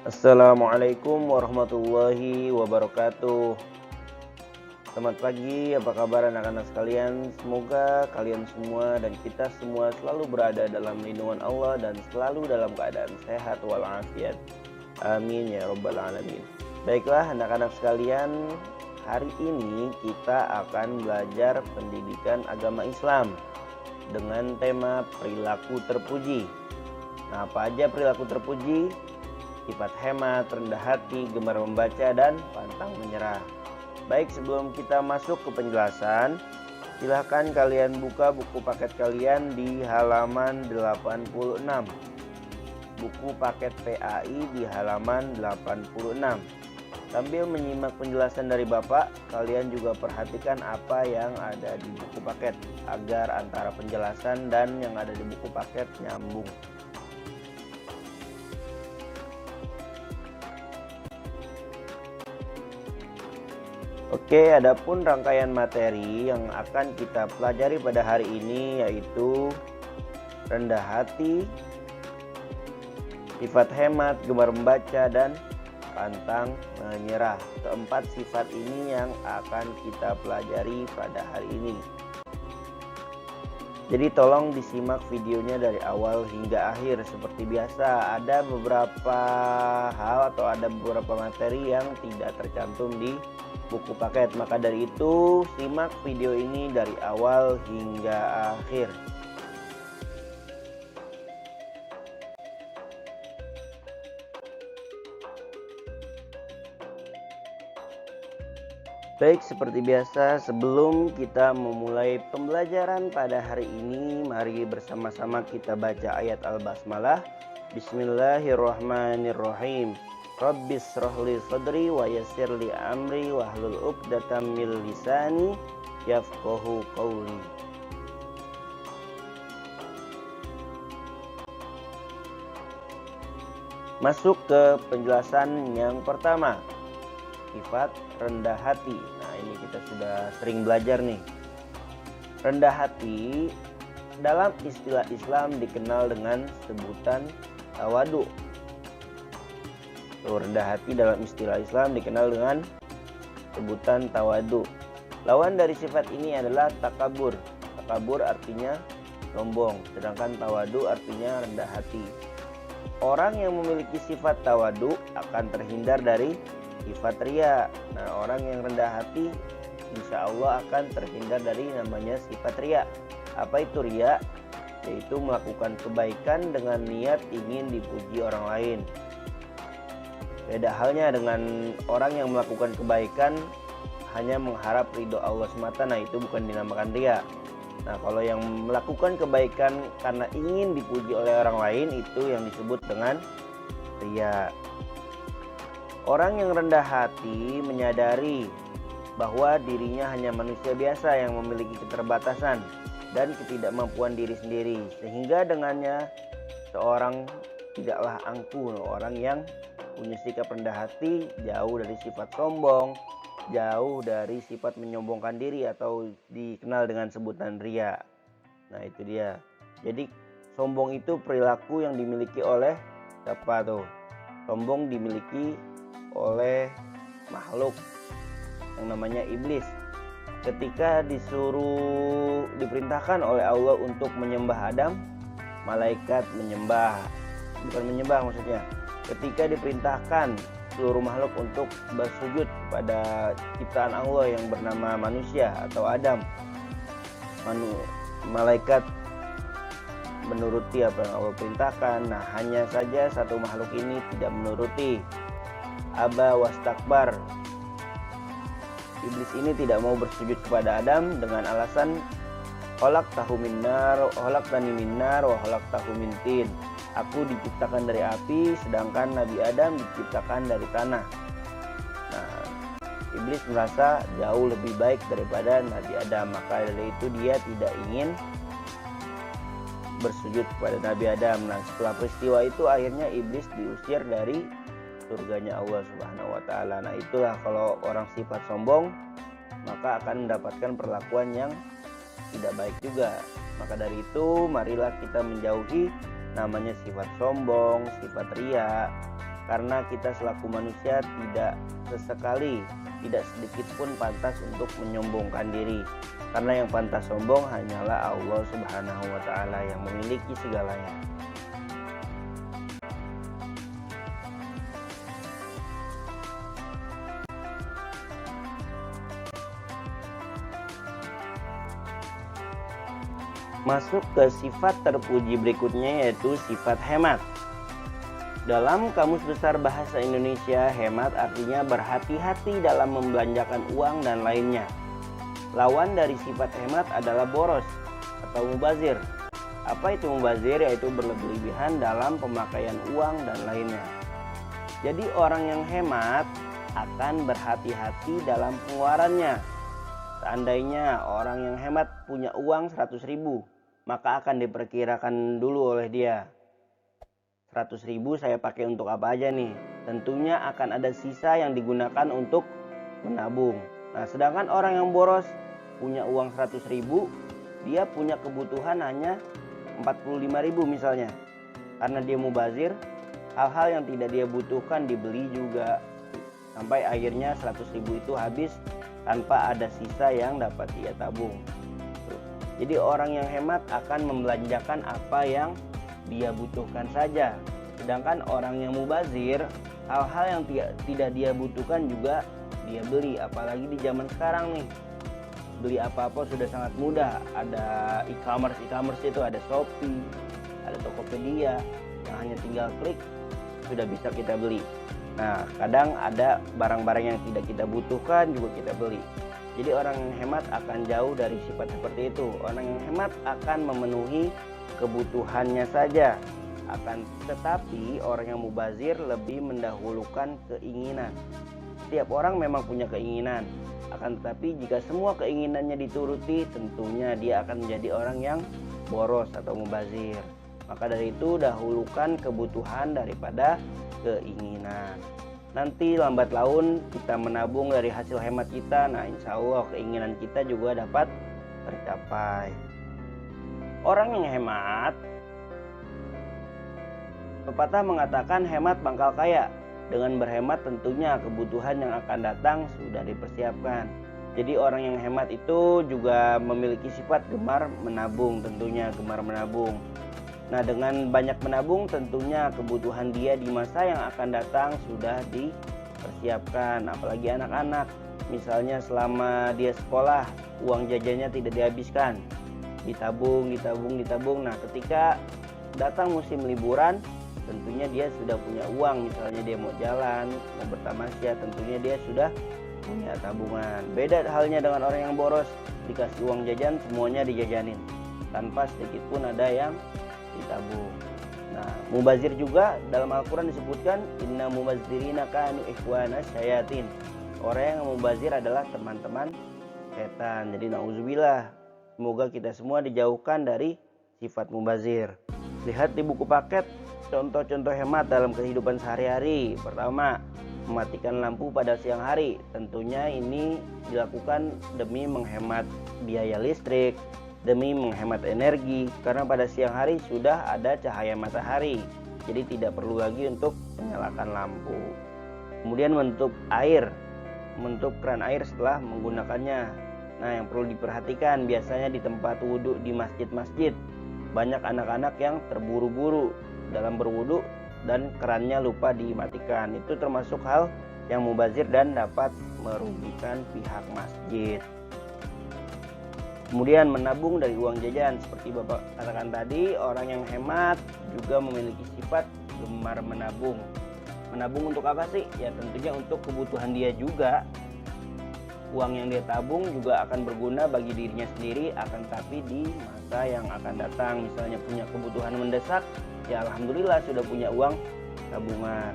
Assalamualaikum warahmatullahi wabarakatuh. Selamat pagi, apa kabar anak-anak sekalian? Semoga kalian semua dan kita semua selalu berada dalam lindungan Allah dan selalu dalam keadaan sehat walafiat. Amin ya rabbal alamin. Baiklah anak-anak sekalian, hari ini kita akan belajar pendidikan agama Islam dengan tema perilaku terpuji. Nah, apa aja perilaku terpuji? Sifat hemat, rendah hati, gemar membaca, dan pantang menyerah. Baik, sebelum kita masuk ke penjelasan, silahkan kalian buka buku paket kalian di halaman 86. Buku paket PAI di halaman 86. Sambil menyimak penjelasan dari Bapak, kalian juga perhatikan apa yang ada di buku paket agar antara penjelasan dan yang ada di buku paket nyambung. Oke, adapun rangkaian materi yang akan kita pelajari pada hari ini yaitu rendah hati, sifat hemat, gemar membaca, dan pantang menyerah. Keempat sifat ini yang akan kita pelajari pada hari ini. Jadi tolong disimak videonya dari awal hingga akhir. Seperti biasa, ada beberapa hal atau ada beberapa materi yang tidak tercantum di buku paket. Maka dari itu, simak video ini dari awal hingga akhir. Baik, seperti biasa, sebelum kita memulai pembelajaran pada hari ini, mari bersama-sama kita baca ayat Al-Basmalah. Bismillahirrahmanirrahim. Rabbis shrahli sadri wa yassirli amri wahlul 'uqdatam min lisani yafqahu qawli. Masuk ke penjelasan yang pertama. Sifat rendah hati. Nah, ini kita sudah sering belajar nih. Rendah hati dalam istilah Islam dikenal dengan sebutan tawadu. Rendah hati dalam istilah Islam dikenal dengan sebutan tawadu. Lawan dari sifat ini adalah takabur. Takabur artinya sombong, sedangkan tawadu artinya rendah hati. Orang yang memiliki sifat tawadu akan terhindar dari sifat ria. Nah, orang yang rendah hati insya Allah akan terhindar dari namanya sifat ria. Apa itu ria? Yaitu melakukan kebaikan dengan niat ingin dipuji orang lain. Beda halnya dengan orang yang melakukan kebaikan hanya mengharap ridho Allah semata. Nah, itu bukan dinamakan ria. Nah, kalau yang melakukan kebaikan karena ingin dipuji oleh orang lain, itu yang disebut dengan ria. Orang yang rendah hati menyadari bahwa dirinya hanya manusia biasa yang memiliki keterbatasan dan ketidakmampuan diri sendiri, sehingga dengannya seorang tidaklah angkuh. Orang yang punya sikap rendah hati jauh dari sifat sombong, jauh dari sifat menyombongkan diri atau dikenal dengan sebutan ria. Nah, itu dia. Jadi sombong itu perilaku yang dimiliki oleh siapa tuh? Sombong dimiliki oleh makhluk yang namanya iblis. Ketika diperintahkan oleh Allah untuk menyembah Adam, malaikat maksudnya. Ketika diperintahkan seluruh makhluk untuk bersujud kepada ciptaan Allah yang bernama manusia atau Adam, malaikat menuruti apa yang Allah perintahkan. Nah, hanya saja satu makhluk ini tidak menuruti. Aba wastakbar. Iblis ini tidak mau bersujud kepada Adam dengan alasan khalaqtahu min nar wa khalaqtahu min tin. Aku diciptakan dari api, sedangkan Nabi Adam diciptakan dari tanah. Nah, iblis merasa jauh lebih baik daripada Nabi Adam, maka dari itu dia tidak ingin bersujud kepada Nabi Adam. Nah, setelah peristiwa itu akhirnya iblis diusir dari surganya Allah Subhanahu wa taala. Nah, itulah kalau orang sifat sombong maka akan mendapatkan perlakuan yang tidak baik juga. Maka dari itu marilah kita menjauhi namanya sifat sombong, sifat ria, karena kita selaku manusia tidak sedikit pun pantas untuk menyombongkan diri, karena yang pantas sombong hanyalah Allah Subhanahu wa Ta'ala yang memiliki segalanya. Masuk ke sifat terpuji berikutnya, yaitu sifat hemat. Dalam Kamus Besar Bahasa Indonesia, hemat artinya berhati-hati dalam membelanjakan uang dan lainnya. Lawan dari sifat hemat adalah boros atau mubazir. Apa itu mubazir? Yaitu berlebihan dalam pemakaian uang dan lainnya. Jadi orang yang hemat akan berhati-hati dalam pengeluarannya. Seandainya orang yang hemat punya uang 100.000, maka akan diperkirakan dulu oleh dia, 100.000 saya pakai untuk apa aja nih. Tentunya akan ada sisa yang digunakan untuk menabung. Nah, sedangkan orang yang boros punya uang 100.000, dia punya kebutuhan hanya 45.000 misalnya. Karena dia mubazir, hal-hal yang tidak dia butuhkan dibeli juga, sampai akhirnya 100.000 itu habis tanpa ada sisa yang dapat dia tabung. Jadi orang yang hemat akan membelanjakan apa yang dia butuhkan saja. Sedangkan orang yang mubazir, hal-hal yang tidak dia butuhkan juga dia beli. Apalagi di zaman sekarang nih, beli apa-apa sudah sangat mudah. Ada e-commerce itu, ada Shopee, ada Tokopedia, yang hanya tinggal klik sudah bisa kita beli. Nah, kadang ada barang-barang yang tidak kita butuhkan juga kita beli. Jadi orang yang hemat akan jauh dari sifat seperti itu. Orang yang hemat akan memenuhi kebutuhannya saja. Tetapi orang yang mubazir lebih mendahulukan keinginan. Setiap orang memang punya keinginan. Akan tetapi jika semua keinginannya dituruti, tentunya dia akan menjadi orang yang boros atau mubazir. Maka dari itu dahulukan kebutuhan daripada keinginan. Nanti lambat laun kita menabung dari hasil hemat kita. Nah, insya Allah keinginan kita juga dapat tercapai. Orang yang hemat, pepatah mengatakan hemat pangkal kaya. Dengan berhemat tentunya kebutuhan yang akan datang sudah dipersiapkan. Jadi orang yang hemat itu juga memiliki sifat gemar menabung, tentunya gemar menabung. Nah, dengan banyak menabung tentunya kebutuhan dia di masa yang akan datang sudah dipersiapkan. Apalagi anak-anak, misalnya selama dia sekolah uang jajannya tidak dihabiskan, ditabung. Nah, ketika datang musim liburan, tentunya dia sudah punya uang. Misalnya dia mau jalan, mau bertamasya, tentunya dia sudah punya tabungan. Beda halnya dengan orang yang boros, dikasih uang jajan semuanya dijajanin tanpa sedikit pun ada yang ditabung. Nah, mubazir juga dalam Al-Quran disebutkan inna mubazirina kanu ikhwana syayatin. Orang yang mubazir adalah teman-teman setan. Jadi nauzubillah, semoga kita semua dijauhkan dari sifat mubazir. Lihat di buku paket contoh-contoh hemat dalam kehidupan sehari-hari. Pertama, mematikan lampu pada siang hari. Tentunya ini dilakukan demi menghemat biaya listrik, demi menghemat energi, karena pada siang hari sudah ada cahaya matahari, jadi tidak perlu lagi untuk menyalakan lampu. Kemudian menutup keran air setelah menggunakannya. Nah, yang perlu diperhatikan biasanya di tempat wudhu di masjid-masjid, banyak anak-anak yang terburu-buru dalam berwudhu dan kerannya lupa dimatikan. Itu termasuk hal yang mubazir dan dapat merugikan pihak masjid. Kemudian menabung dari uang jajan, seperti Bapak katakan tadi, orang yang hemat juga memiliki sifat gemar menabung. Menabung untuk apa sih? Ya tentunya untuk kebutuhan dia juga. Uang yang dia tabung juga akan berguna bagi dirinya sendiri, akan tapi di masa yang akan datang. Misalnya punya kebutuhan mendesak, ya alhamdulillah sudah punya uang tabungan.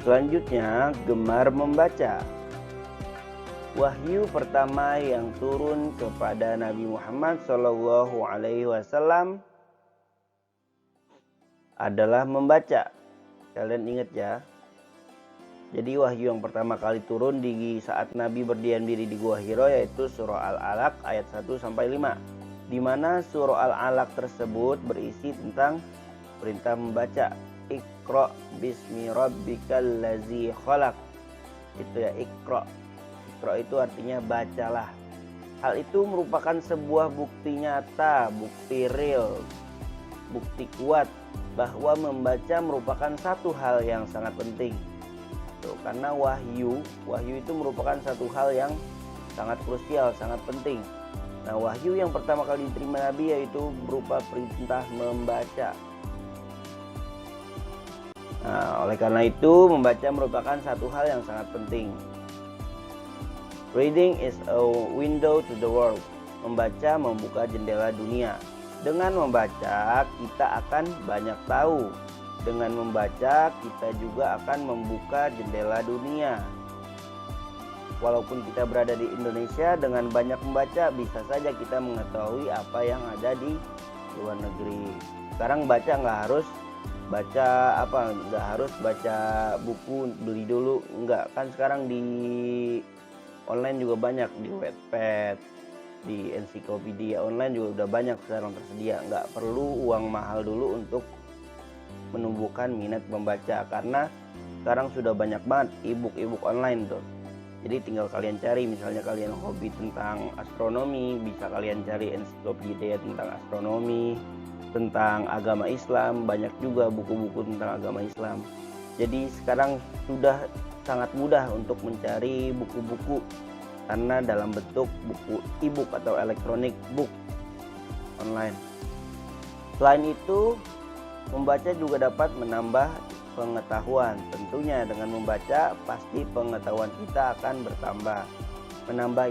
Selanjutnya, gemar membaca. Wahyu pertama yang turun kepada Nabi Muhammad SAW adalah membaca. Kalian ingat ya, Jadi wahyu yang pertama kali turun di saat Nabi berdiam diri di Gua Hiro yaitu surah Al-Alaq ayat 1-5, di mana surah Al-Alaq tersebut berisi tentang perintah membaca. Iqra bismi rabbikal ladzi khalaq. Itu ya, Iqra. Iqra itu artinya bacalah. Hal itu merupakan sebuah bukti nyata, bukti real, bukti kuat bahwa membaca merupakan satu hal yang sangat penting. Karena wahyu itu merupakan satu hal yang sangat krusial, sangat penting. Nah, wahyu yang pertama kali diterima Nabi yaitu berupa perintah membaca. Nah, oleh karena itu membaca merupakan satu hal yang sangat penting. Reading is a window to the world. Membaca membuka jendela dunia. Dengan membaca kita akan banyak tahu. Dengan membaca kita juga akan membuka jendela dunia. Walaupun kita berada di Indonesia, dengan banyak membaca bisa saja kita mengetahui apa yang ada di luar negeri. Sekarang baca nggak harus baca buku beli dulu, enggak. Kan sekarang di online juga banyak, di Wattpad, di ensiklopedia online juga udah banyak sekarang tersedia. Nggak perlu uang mahal dulu untuk menumbuhkan minat membaca, karena sekarang sudah banyak banget e-book online tuh. Jadi tinggal kalian cari, misalnya kalian hobi tentang astronomi, bisa kalian cari ensiklopedia tentang astronomi, tentang agama Islam, banyak juga buku-buku tentang agama Islam. Jadi sekarang sudah sangat mudah untuk mencari buku-buku karena dalam bentuk buku e-book atau electronic book online. Selain itu, membaca juga dapat menambah pengetahuan. Tentunya dengan membaca pasti pengetahuan kita akan bertambah. Menambah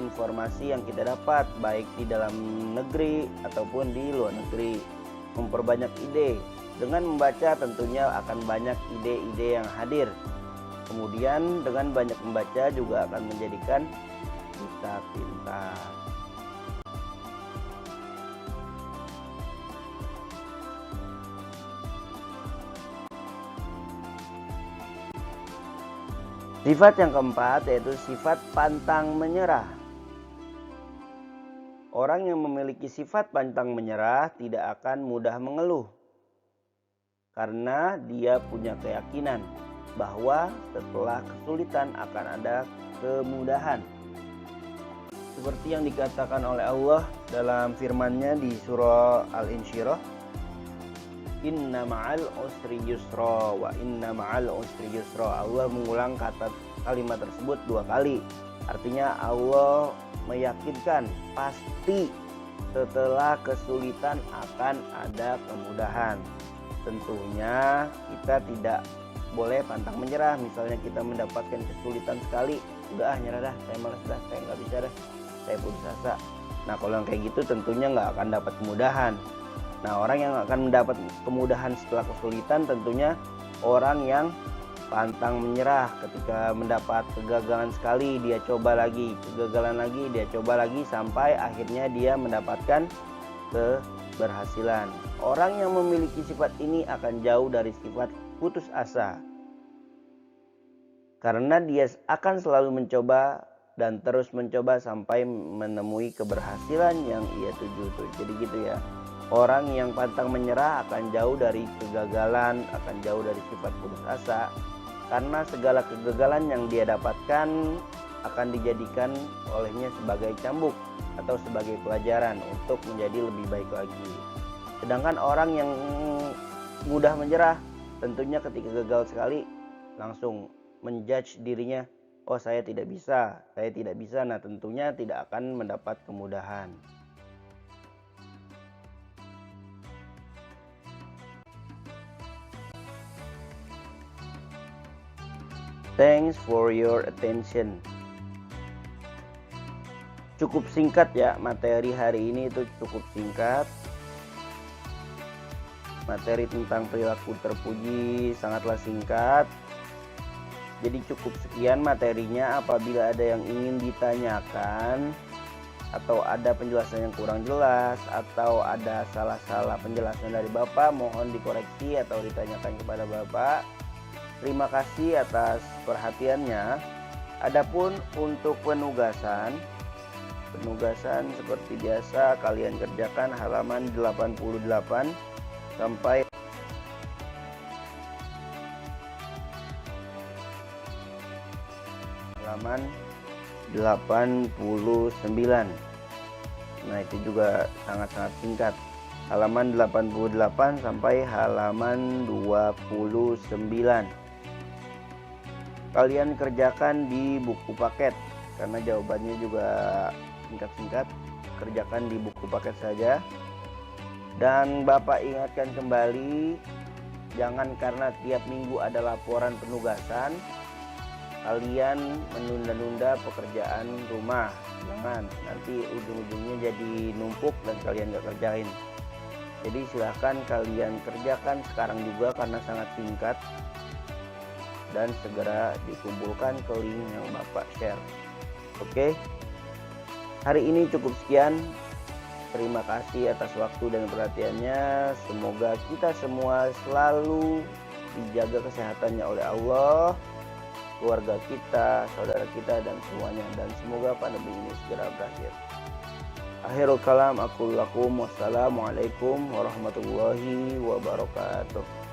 informasi yang kita dapat baik di dalam negeri ataupun di luar negeri. Memperbanyak ide. Dengan membaca tentunya akan banyak ide-ide yang hadir. Kemudian dengan banyak membaca juga akan menjadikan kita pintar. Sifat yang keempat yaitu sifat pantang menyerah. Orang yang memiliki sifat pantang menyerah tidak akan mudah mengeluh. Karena dia punya keyakinan bahwa setelah kesulitan akan ada kemudahan. Seperti yang dikatakan oleh Allah dalam firman-Nya di surah Al-Insyirah, Inna ma'al usri yusra wa inna ma'al usri yusra. Allah mengulang kalimat tersebut 2 kali. Artinya Allah meyakinkan pasti setelah kesulitan akan ada kemudahan. Tentunya kita tidak boleh pantang menyerah. Misalnya kita mendapatkan kesulitan sekali, udah nyerah dah, saya malas dah, saya nggak bisa dah, saya putus asa. Nah, kalau yang kayak gitu tentunya nggak akan dapat kemudahan. Nah, orang yang akan mendapat kemudahan setelah kesulitan tentunya orang yang pantang menyerah. Ketika mendapat kegagalan sekali, dia coba lagi, kegagalan lagi, dia coba lagi, sampai akhirnya dia mendapatkan keberhasilan. Orang yang memiliki sifat ini akan jauh dari sifat putus asa, karena dia akan selalu mencoba dan terus mencoba sampai menemui keberhasilan yang ia tuju. Jadi gitu ya. Orang yang pantang menyerah akan jauh dari kegagalan, akan jauh dari sifat putus asa, karena segala kegagalan yang dia dapatkan akan dijadikan olehnya sebagai cambuk atau sebagai pelajaran untuk menjadi lebih baik lagi. Sedangkan orang yang mudah menyerah, tentunya ketika gagal sekali langsung menjudge dirinya, oh saya tidak bisa. Nah, tentunya tidak akan mendapat kemudahan. Thanks for your attention. Cukup singkat ya, materi hari ini itu cukup singkat. Materi tentang perilaku terpuji sangatlah singkat. Jadi cukup sekian materinya. Apabila ada yang ingin ditanyakan atau ada penjelasan yang kurang jelas atau ada salah-salah penjelasan dari Bapak, mohon dikoreksi atau ditanyakan kepada Bapak. Terima kasih atas perhatiannya. Adapun untuk penugasan seperti biasa kalian kerjakan halaman 88 sampai halaman 89. Nah, itu juga sangat-sangat singkat. Halaman 88 sampai halaman 29. Kalian kerjakan di buku paket karena jawabannya juga singkat-singkat. Kerjakan di buku paket saja. Dan Bapak ingatkan kembali, jangan karena tiap minggu ada laporan penugasan kalian menunda-nunda pekerjaan rumah. Jangan, nanti ujung-ujungnya jadi numpuk dan kalian gak kerjain. Jadi silahkan kalian kerjakan sekarang juga karena sangat singkat, dan segera dikumpulkan ke link yang Bapak share. Oke, hari ini cukup sekian. Terima kasih atas waktu dan perhatiannya. Semoga kita semua selalu dijaga kesehatannya oleh Allah, keluarga kita, saudara kita, dan semuanya. Dan semoga pandemi ini segera berakhir. Akhirul kalam, aku lakum. Wassalamualaikum warahmatullahi wabarakatuh.